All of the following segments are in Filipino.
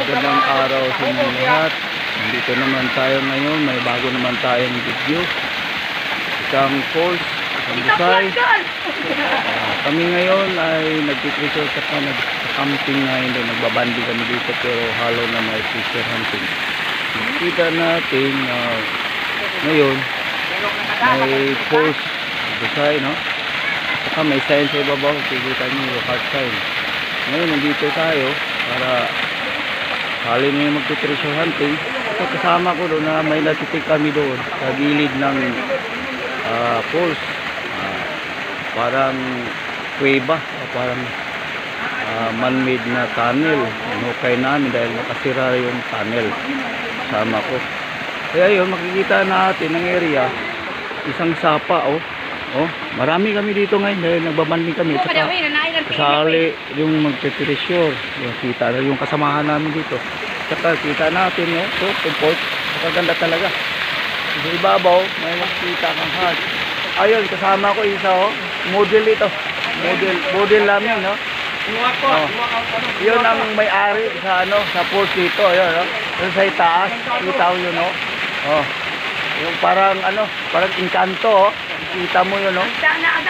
Magandang araw sa inyong lahat. Nandito naman tayo ngayon. May bago naman tayong video. Isang falls, isang Busay. Kami ngayon ay nagtitreasure at nag-camping ngayon. Nagbabandi kami dito pero halo na may treasure hunting. Nakikita natin ngayon may falls, Busay, no? Saka may sign sa ibabaw. Kikita nyo yung hard sign. Ngayon nandito tayo para halin na yung magti-treasure hunting. So, kasama ko doon na may natitik kami doon sa gilid ng falls. Parang kuweba, parang man-made na tunnel. Hinukay namin dahil nakasira yung tunnel. Kasama ko. Kaya yun, makikita natin ang area. Isang sapa, marami kami dito ngayon dahil nagbabanding kami. Saka kasali yung magte-treasure. Kita na yung kasamahan namin dito. Saka kita natin, support. Maganda talaga. Sa ibabaw, may makikita kang hard. Ayun, kasama ko isa, model ito. Model namin, Yun ang may-ari sa sa post dito, ayun, sa itaas, kita mo yun, yung parang parang engkanto, kita mo yun,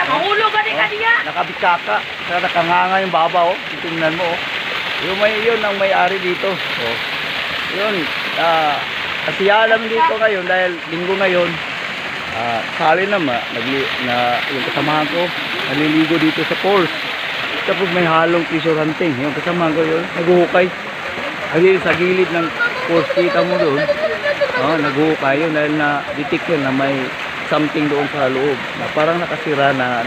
Mahulog ka din kaniya. nakabikaka, nakanganga yung baba, tingnan mo, yun ang may-ari dito. Yun, kasiyahan namin dito ngayon dahil linggo ngayon. Sali naman yung kasamahan ko naliligo dito sa falls. Tapos may halong treasure hunting. Yung kasamahan ko yun, naghuhukay. Ayun sa gilid ng falls, kita mo doon. Naghuhukay yun dahil na-detect yun na may something doon sa loob na parang nakasira na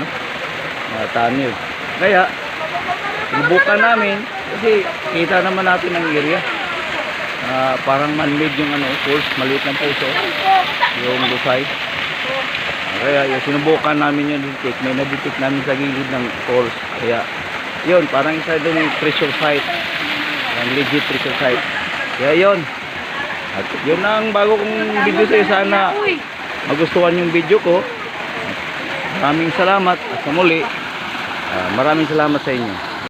tunnel. Kaya sinubukan namin kasi kita naman natin ang area. Parang man-made yung falls, maliit ng puso yung Busay. Kaya sinubukan namin yung detect. May na-detect namin sa gilid ng falls. Kaya yun, parang isa doon yung treasure site, yung legit treasure site. Kaya yun, at yun ang bago kong video sa'yo. Sana magustuhan yung video ko. Maraming salamat at sa muli, maraming salamat sa inyo.